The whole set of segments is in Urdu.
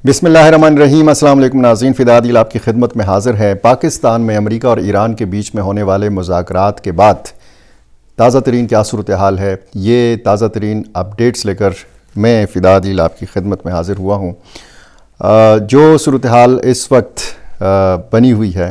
بسم اللہ الرحمن الرحیم۔ السلام علیکم ناظرین، فدا عادل آپ کی خدمت میں حاضر ہے۔ پاکستان میں امریکہ اور ایران کے بیچ میں ہونے والے مذاکرات کے بعد تازہ ترین کیا صورتحال ہے، یہ تازہ ترین اپڈیٹس لے کر میں فدا عادل آپ کی خدمت میں حاضر ہوا ہوں۔ جو صورتحال اس وقت بنی ہوئی ہے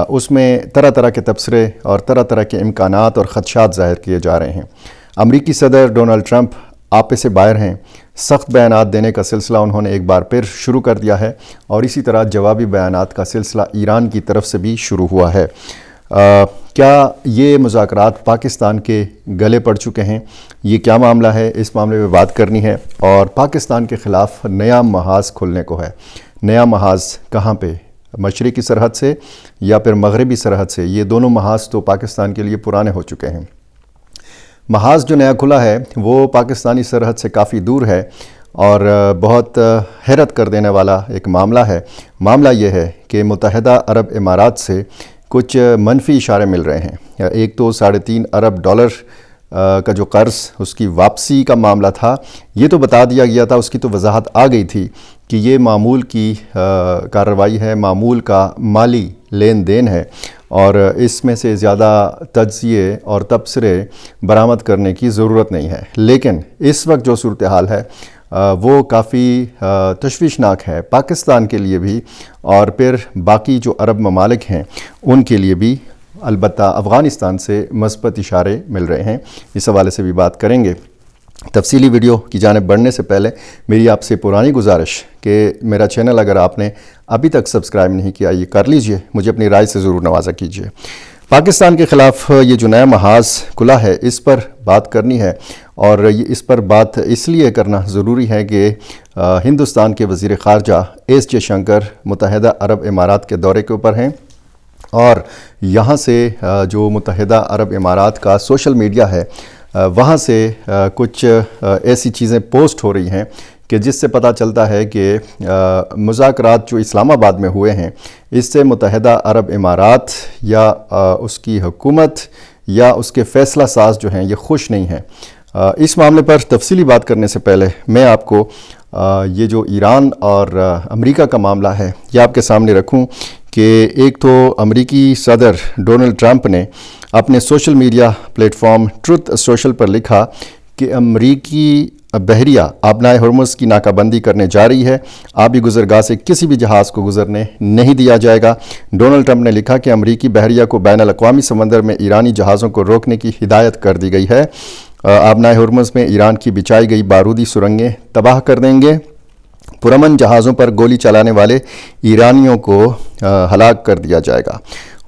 اس میں طرح طرح کے تبصرے اور طرح طرح کے امکانات اور خدشات ظاہر کیے جا رہے ہیں۔ امریکی صدر ڈونلڈ ٹرمپ آپے سے باہر ہیں، سخت بیانات دینے کا سلسلہ انہوں نے ایک بار پھر شروع کر دیا ہے، اور اسی طرح جوابی بیانات کا سلسلہ ایران کی طرف سے بھی شروع ہوا ہے۔ کیا یہ مذاکرات پاکستان کے گلے پڑ چکے ہیں؟ یہ کیا معاملہ ہے؟ اس معاملے میں بات کرنی ہے، اور پاکستان کے خلاف نیا محاذ کھلنے کو ہے۔ نیا محاذ کہاں پہ؟ مشرقی سرحد سے یا پھر مغربی سرحد سے؟ یہ دونوں محاذ تو پاکستان کے لیے پرانے ہو چکے ہیں۔ محاذ جو نیا کھلا ہے وہ پاکستانی سرحد سے کافی دور ہے، اور بہت حیرت کر دینے والا ایک معاملہ ہے۔ معاملہ یہ ہے کہ متحدہ عرب امارات سے کچھ منفی اشارے مل رہے ہیں۔ ایک تو $3.5 ارب کا جو قرض، اس کی واپسی کا معاملہ تھا، یہ تو بتا دیا گیا تھا، اس کی تو وضاحت آ گئی تھی کہ یہ معمول کی کارروائی ہے، معمول کا مالی لین دین ہے، اور اس میں سے زیادہ تجزیے اور تبصرے برآمد کرنے کی ضرورت نہیں ہے۔ لیکن اس وقت جو صورتحال ہے وہ کافی تشویشناک ہے، پاکستان کے لیے بھی اور پھر باقی جو عرب ممالک ہیں ان کے لیے بھی۔ البتہ افغانستان سے مثبت اشارے مل رہے ہیں، اس حوالے سے بھی بات کریں گے۔ تفصیلی ویڈیو کی جانب بڑھنے سے پہلے میری آپ سے پرانی گزارش کہ میرا چینل اگر آپ نے ابھی تک سبسکرائب نہیں کیا یہ کر لیجئے، مجھے اپنی رائے سے ضرور نوازا کیجئے۔ پاکستان کے خلاف یہ جو نیا محاذ کھلا ہے اس پر بات کرنی ہے، اور اس پر بات اس لیے کرنا ضروری ہے کہ ہندوستان کے وزیر خارجہ ایس جے شنکر متحدہ عرب امارات کے دورے کے اوپر ہیں، اور یہاں سے جو متحدہ عرب امارات کا سوشل میڈیا ہے وہاں سے کچھ ایسی چیزیں پوسٹ ہو رہی ہیں کہ جس سے پتہ چلتا ہے کہ مذاکرات جو اسلام آباد میں ہوئے ہیں اس سے متحدہ عرب امارات یا اس کی حکومت یا اس کے فیصلہ ساز جو ہیں یہ خوش نہیں ہیں۔ اس معاملے پر تفصیلی بات کرنے سے پہلے میں آپ کو یہ جو ایران اور امریکہ کا معاملہ ہے یہ آپ کے سامنے رکھوں کہ ایک تو امریکی صدر ڈونلڈ ٹرمپ نے اپنے social media platform Truth Social پر لکھا کہ امریکی بحریہ آبنائے ہرمز کی ناکہ بندی کرنے جا رہی ہے، آبی گزرگاہ سے کسی بھی جہاز کو گزرنے نہیں دیا جائے گا۔ ڈونلڈ ٹرمپ نے لکھا کہ امریکی بحریہ کو بین الاقوامی سمندر میں ایرانی جہازوں کو روکنے کی ہدایت کر دی گئی ہے۔ آبنائے ہرمز میں ایران کی بچھائی گئی بارودی سرنگیں تباہ کر دیں گے۔ پرامن جہازوں پر گولی چلانے والے ایرانیوں کو ہلاک کر دیا جائے گا۔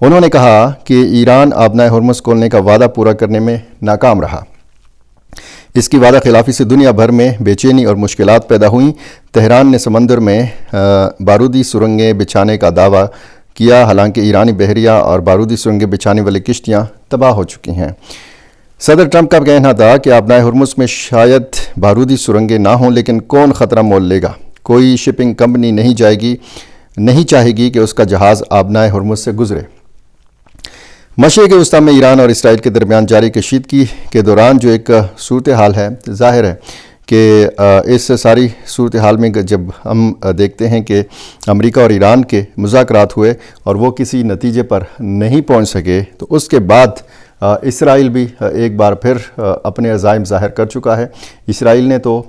انہوں نے کہا کہ ایران آبنائے ہرمز کھولنے کا وعدہ پورا کرنے میں ناکام رہا۔ اس کی وعدہ خلافی سے دنیا بھر میں بے چینی اور مشکلات پیدا ہوئیں۔ تہران نے سمندر میں بارودی سرنگیں بچھانے کا دعویٰ کیا، حالانکہ ایرانی بحریہ اور بارودی سرنگیں بچھانے والی کشتیاں تباہ ہو چکی ہیں۔ صدر ٹرمپ کا کہنا تھا کہ آبنائے ہرمز میں شاید بارودی سرنگیں نہ ہوں، لیکن کون خطرہ مول لے گا؟ کوئی شپنگ کمپنی نہیں چاہے گی کہ اس کا جہاز آبنائے ہرمز سے گزرے۔ مشرق وسطیٰ میں ایران اور اسرائیل کے درمیان جاری کشیدگی کے دوران جو ایک صورتحال ہے، ظاہر ہے کہ اس ساری صورتحال میں جب ہم دیکھتے ہیں کہ امریکہ اور ایران کے مذاکرات ہوئے اور وہ کسی نتیجے پر نہیں پہنچ سکے، تو اس کے بعد اسرائیل بھی ایک بار پھر اپنے عزائم ظاہر کر چکا ہے۔ اسرائیل نے تو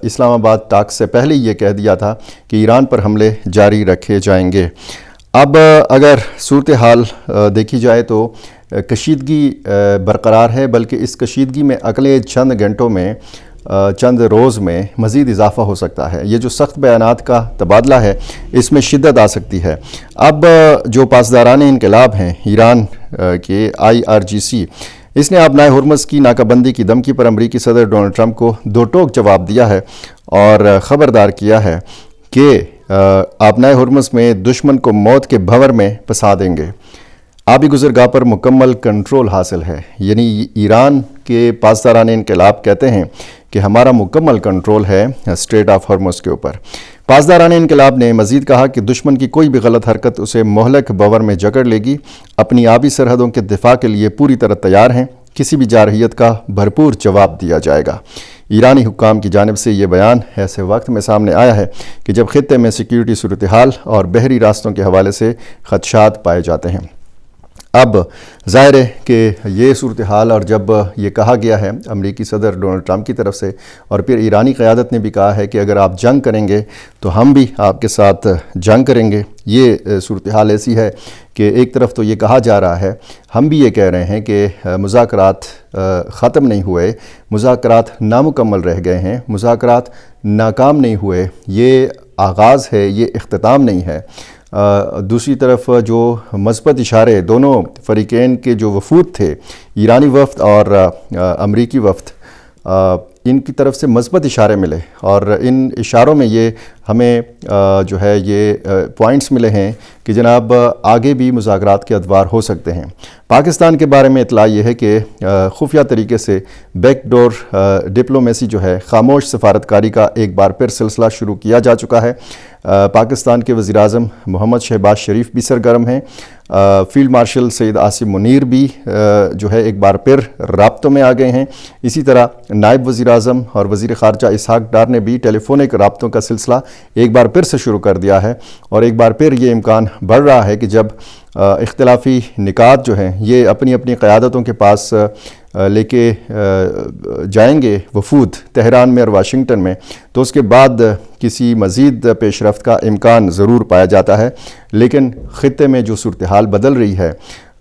اسلام آباد ٹاک سے پہلے یہ کہہ دیا تھا کہ ایران پر حملے جاری رکھے جائیں گے۔ اب اگر صورتحال دیکھی جائے تو کشیدگی برقرار ہے، بلکہ اس کشیدگی میں اگلے چند گھنٹوں میں چند روز میں مزید اضافہ ہو سکتا ہے۔ یہ جو سخت بیانات کا تبادلہ ہے اس میں شدت آ سکتی ہے۔ اب جو پاسداران انقلاب ہیں ایران کے IRGC، اس نے آبنائے ہرمز کی ناکہ بندی کی دھمکی پر امریکی صدر ڈونلڈ ٹرمپ کو دو ٹوک جواب دیا ہے، اور خبردار کیا ہے کہ آبنائے ہرمز میں دشمن کو موت کے بھنور میں پھنسا دیں گے۔ آبی گزرگاہ پر مکمل کنٹرول حاصل ہے، یعنی ایران کے پاسداران انقلاب کہتے ہیں کہ ہمارا مکمل کنٹرول ہے اسٹریٹ آف ہرمز کے اوپر۔ پاسداران انقلاب نے مزید کہا کہ دشمن کی کوئی بھی غلط حرکت اسے مہلک بھنور میں جکڑ لے گی۔ اپنی آبی سرحدوں کے دفاع کے لیے پوری طرح تیار ہیں، کسی بھی جارحیت کا بھرپور جواب دیا جائے گا۔ ایرانی حکام کی جانب سے یہ بیان ایسے وقت میں سامنے آیا ہے کہ جب خطے میں سیکیورٹی صورتحال اور بحری راستوں کے حوالے سے خدشات پائے جاتے ہیں۔ اب ظاہر ہے کہ یہ صورتحال، اور جب یہ کہا گیا ہے امریکی صدر ڈونلڈ ٹرمپ کی طرف سے، اور پھر ایرانی قیادت نے بھی کہا ہے کہ اگر آپ جنگ کریں گے تو ہم بھی آپ کے ساتھ جنگ کریں گے، یہ صورتحال ایسی ہے کہ ایک طرف تو یہ کہا جا رہا ہے، ہم بھی یہ کہہ رہے ہیں کہ مذاکرات ختم نہیں ہوئے، مذاکرات نامکمل رہ گئے ہیں، مذاکرات ناکام نہیں ہوئے، یہ آغاز ہے، یہ اختتام نہیں ہے۔ دوسری طرف جو مثبت اشارے دونوں فریقین کے جو وفود تھے، ایرانی وفد اور امریکی وفد، ان کی طرف سے مثبت اشارے ملے، اور ان اشاروں میں یہ ہمیں جو ہے یہ پوائنٹس ملے ہیں کہ جناب آگے بھی مذاکرات کے ادوار ہو سکتے ہیں۔ پاکستان کے بارے میں اطلاع یہ ہے کہ خفیہ طریقے سے بیک ڈور ڈپلومیسی جو ہے، خاموش سفارتکاری کا ایک بار پھر سلسلہ شروع کیا جا چکا ہے۔ پاکستان کے وزیر اعظم محمد شہباز شریف بھی سرگرم ہیں، فیلڈ مارشل سید عاصم منیر بھی جو ہے ایک بار پھر رابطوں میں آ گئے ہیں۔ اسی طرح نائب وزیر اعظم اور وزیر خارجہ اسحاق ڈار نے بھی ٹیلی فونک رابطوں کا سلسلہ ایک بار پھر سے شروع کر دیا ہے، اور ایک بار پھر یہ امکان بڑھ رہا ہے کہ جب اختلافی نکات جو ہیں یہ اپنی اپنی قیادتوں کے پاس لے کے جائیں گے وفود تہران میں اور واشنگٹن میں، تو اس کے بعد کسی مزید پیش رفت کا امکان ضرور پایا جاتا ہے۔ لیکن خطے میں جو صورتحال بدل رہی ہے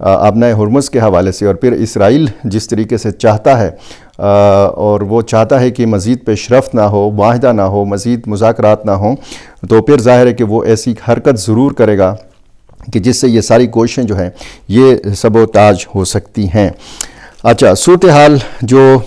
آبنائے ہرمز کے حوالے سے، اور پھر اسرائیل جس طریقے سے چاہتا ہے اور وہ چاہتا ہے کہ مزید پیش رفت نہ ہو، معاہدہ نہ ہو، مزید مذاکرات نہ ہوں، تو پھر ظاہر ہے کہ وہ ایسی حرکت ضرور کرے گا کہ جس سے یہ ساری کوششیں جو ہیں یہ سبوتاژ ہو سکتی ہیں۔ اچھا، صورتحال جو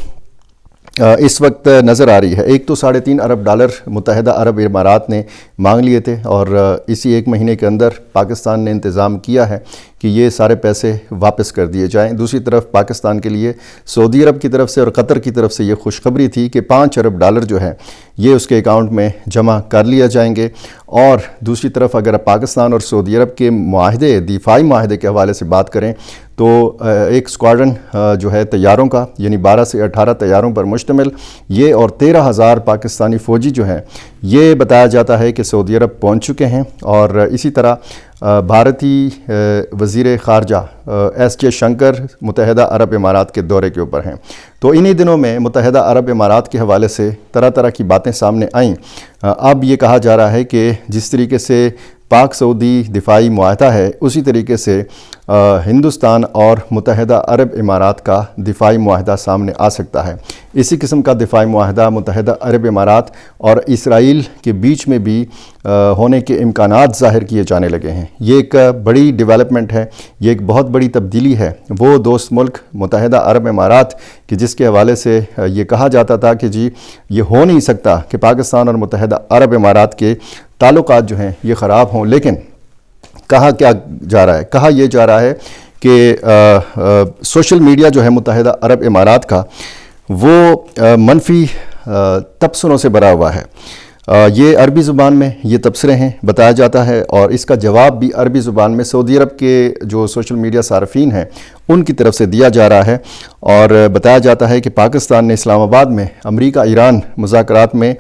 اس وقت نظر آ رہی ہے، ایک تو $3.5 ارب متحدہ عرب امارات نے مانگ لیے تھے، اور اسی ایک مہینے کے اندر پاکستان نے انتظام کیا ہے کہ یہ سارے پیسے واپس کر دیے جائیں۔ دوسری طرف پاکستان کے لیے سعودی عرب کی طرف سے اور قطر کی طرف سے یہ خوشخبری تھی کہ $5 ارب جو ہے یہ اس کے اکاؤنٹ میں جمع کر لیا جائیں گے۔ اور دوسری طرف اگر پاکستان اور سعودی عرب کے معاہدے، دفاعی معاہدے کے حوالے سے بات کریں تو ایک اسکواڈرن جو ہے طیاروں کا، یعنی 12 سے 18 طیاروں پر مشتمل یہ، اور 13,000 پاکستانی فوجی جو ہیں یہ بتایا جاتا ہے کہ سعودی عرب پہنچ چکے ہیں۔ اور اسی طرح بھارتی وزیر خارجہ ایس جے شنکر متحدہ عرب امارات کے دورے کے اوپر ہیں۔ تو انہی دنوں میں متحدہ عرب امارات کے حوالے سے طرح طرح کی باتیں سامنے آئیں۔ اب یہ کہا جا رہا ہے کہ جس طریقے سے پاک سعودی دفاعی معاہدہ ہے، اسی طریقے سے ہندوستان اور متحدہ عرب امارات کا دفاعی معاہدہ سامنے آ سکتا ہے۔ اسی قسم کا دفاعی معاہدہ متحدہ عرب امارات اور اسرائیل کے بیچ میں بھی ہونے کے امکانات ظاہر کیے جانے لگے ہیں۔ یہ ایک بڑی ڈیولپمنٹ ہے، یہ ایک بہت بڑی تبدیلی ہے۔ وہ دوست ملک متحدہ عرب امارات کہ جس کے حوالے سے یہ کہا جاتا تھا کہ جی یہ ہو نہیں سکتا کہ پاکستان اور متحدہ عرب امارات کے تعلقات جو ہیں یہ خراب ہوں، لیکن کہا کیا جا رہا ہے؟ کہا یہ جا رہا ہے کہ سوشل میڈیا جو ہے متحدہ عرب امارات کا وہ منفی تبصروں سے بھرا ہوا ہے۔ یہ عربی زبان میں یہ تبصرے ہیں، بتایا جاتا ہے، اور اس کا جواب بھی عربی زبان میں سعودی عرب کے جو سوشل میڈیا صارفین ہیں ان کی طرف سے دیا جا رہا ہے۔ اور بتایا جاتا ہے کہ پاکستان نے اسلام آباد میں امریکہ ایران مذاکرات میں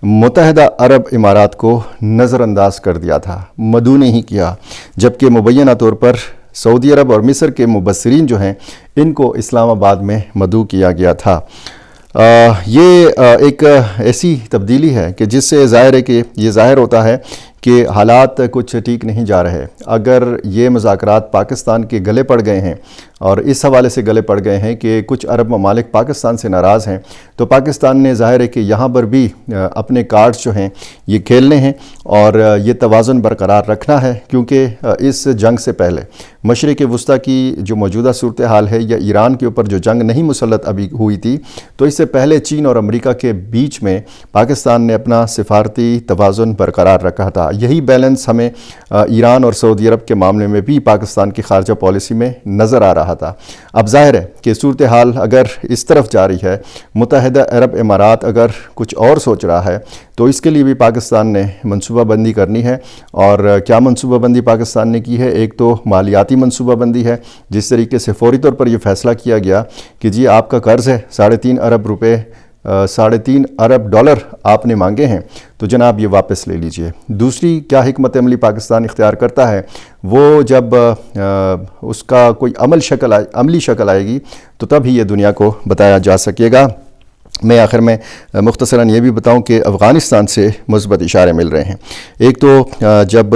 متحدہ عرب امارات کو نظر انداز کر دیا تھا، مدعو نہیں کیا، جبکہ مبینہ طور پر سعودی عرب اور مصر کے مبصرین جو ہیں ان کو اسلام آباد میں مدعو کیا گیا تھا۔ یہ ایک ایسی تبدیلی ہے کہ جس سے ظاہر ہے کہ یہ ظاہر ہوتا ہے کہ حالات کچھ ٹھیک نہیں جا رہے۔ اگر یہ مذاکرات پاکستان کے گلے پڑ گئے ہیں اور اس حوالے سے گلے پڑ گئے ہیں کہ کچھ عرب ممالک پاکستان سے ناراض ہیں، تو پاکستان نے ظاہر ہے کہ یہاں پر بھی اپنے کارڈز جو ہیں یہ کھیلنے ہیں اور یہ توازن برقرار رکھنا ہے، کیونکہ اس جنگ سے پہلے مشرق وسطیٰ کی جو موجودہ صورتحال ہے یا ایران کے اوپر جو جنگ نہیں مسلط ابھی ہوئی تھی، تو اس سے پہلے چین اور امریکہ کے بیچ میں پاکستان نے اپنا سفارتی توازن برقرار رکھا تھا۔ یہی بیلنس ہمیں ایران اور سعودی عرب کے معاملے میں بھی پاکستان کی خارجہ پالیسی میں نظر آ رہا تھا۔ اب ظاہر ہے کہ صورتحال اگر اس طرف جاری ہے، متحدہ عرب امارات اگر کچھ اور سوچ رہا ہے، تو اس کے لیے بھی پاکستان نے منصوبہ بندی کرنی ہے۔ اور کیا منصوبہ بندی پاکستان نے کی ہے؟ ایک تو مالیاتی منصوبہ بندی ہے، جس طریقے سے فوری طور پر یہ فیصلہ کیا گیا کہ جی آپ کا قرض ہے $3.5 ارب $3.5 ارب آپ نے مانگے ہیں تو جناب یہ واپس لے لیجئے۔ دوسری کیا حکمت عملی پاکستان اختیار کرتا ہے، وہ جب اس کا کوئی عملی شکل آئے گی تو تب ہی یہ دنیا کو بتایا جا سکے گا۔ میں آخر میں مختصراً یہ بھی بتاؤں کہ افغانستان سے مثبت اشارے مل رہے ہیں۔ ایک تو جب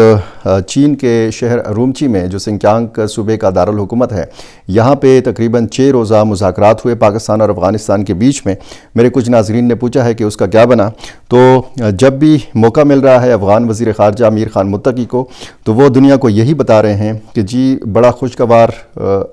چین کے شہر ارومچی میں جو سنکیانگ صوبے کا دارالحکومت ہے، یہاں پہ تقریباً 6 روزہ مذاکرات ہوئے پاکستان اور افغانستان کے بیچ میں، میرے کچھ ناظرین نے پوچھا ہے کہ اس کا کیا بنا، تو جب بھی موقع مل رہا ہے افغان وزیر خارجہ امیر خان متقی کو، تو وہ دنیا کو یہی بتا رہے ہیں کہ جی بڑا خوشگوار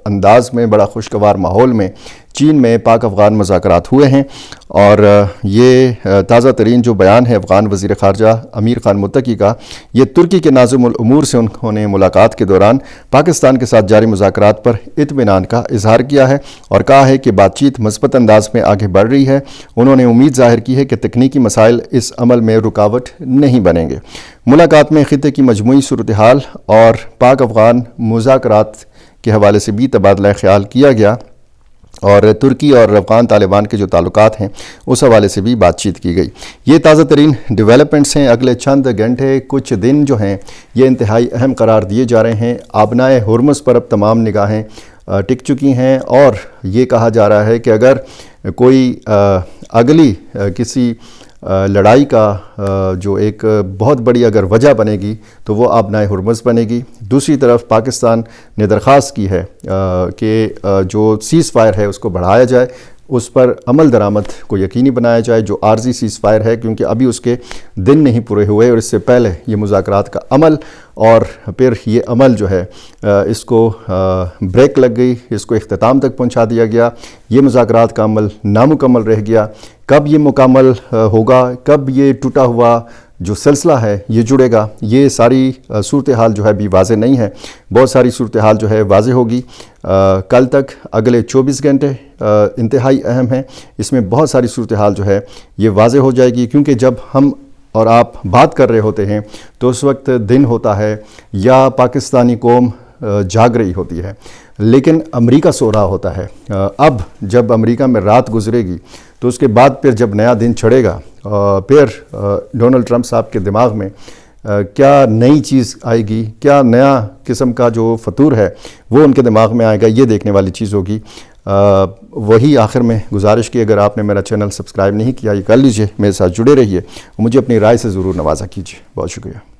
انداز میں، بڑا خوشگوار ماحول میں چین میں پاک افغان مذاکرات ہوئے ہیں، اور یہ تازہ ترین جو بیان ہے افغان وزیر خارجہ امیر خان متقی کا، یہ ترکی کے ناظم الامور سے انہوں نے ملاقات کے دوران پاکستان کے ساتھ جاری مذاکرات پر اطمینان کا اظہار کیا ہے اور کہا ہے کہ بات چیت مثبت انداز میں آگے بڑھ رہی ہے۔ انہوں نے امید ظاہر کی ہے کہ تکنیکی مسائل اس عمل میں رکاوٹ نہیں بنیں گے۔ ملاقات میں خطے کی مجموعی صورتحال اور پاک افغان مذاکرات کے حوالے سے بھی تبادلہ خیال کیا گیا، اور ترکی اور افغان طالبان کے جو تعلقات ہیں اس حوالے سے بھی بات چیت کی گئی۔ یہ تازہ ترین ڈیولپمنٹس ہیں۔ اگلے چند گھنٹے، کچھ دن جو ہیں یہ انتہائی اہم قرار دیے جا رہے ہیں۔ آبنائے ہرمز پر اب تمام نگاہیں ٹک چکی ہیں، اور یہ کہا جا رہا ہے کہ اگر کوئی اگلی کسی لڑائی کا جو ایک بہت بڑی اگر وجہ بنے گی تو وہ آبنائے ہرمز بنے گی۔ دوسری طرف پاکستان نے درخواست کی ہے کہ جو سیز فائر ہے اس کو بڑھایا جائے، اس پر عمل درآمد کو یقینی بنایا جائے، جو عارضی سیز فائر ہے، کیونکہ ابھی اس کے دن نہیں پورے ہوئے، اور اس سے پہلے یہ مذاکرات کا عمل اور پھر یہ عمل جو ہے اس کو بریک لگ گئی، اس کو اختتام تک پہنچا دیا گیا، یہ مذاکرات کا عمل نامکمل رہ گیا۔ کب یہ مکمل ہوگا، کب یہ ٹوٹا ہوا جو سلسلہ ہے یہ جڑے گا، یہ ساری صورتحال جو ہے بھی واضح نہیں ہے۔ بہت ساری صورتحال جو ہے واضح ہوگی کل تک۔ اگلے 24 گھنٹے انتہائی اہم ہیں، اس میں بہت ساری صورتحال جو ہے یہ واضح ہو جائے گی، کیونکہ جب ہم اور آپ بات کر رہے ہوتے ہیں تو اس وقت دن ہوتا ہے یا پاکستانی قوم جاگ رہی ہوتی ہے، لیکن امریکہ سو رہا ہوتا ہے۔ اب جب امریکہ میں رات گزرے گی تو اس کے بعد پھر جب نیا دن چڑھے گا، پھر ڈونلڈ ٹرمپ صاحب کے دماغ میں کیا نئی چیز آئے گی، کیا نیا قسم کا جو فطور ہے وہ ان کے دماغ میں آئے گا، یہ دیکھنے والی چیز ہوگی۔ وہی آخر میں گزارش کی، اگر آپ نے میرا چینل سبسکرائب نہیں کیا یہ کر لیجئے، میرے ساتھ جڑے رہیے اور مجھے اپنی رائے سے ضرور نوازا کیجئے۔ بہت شکریہ۔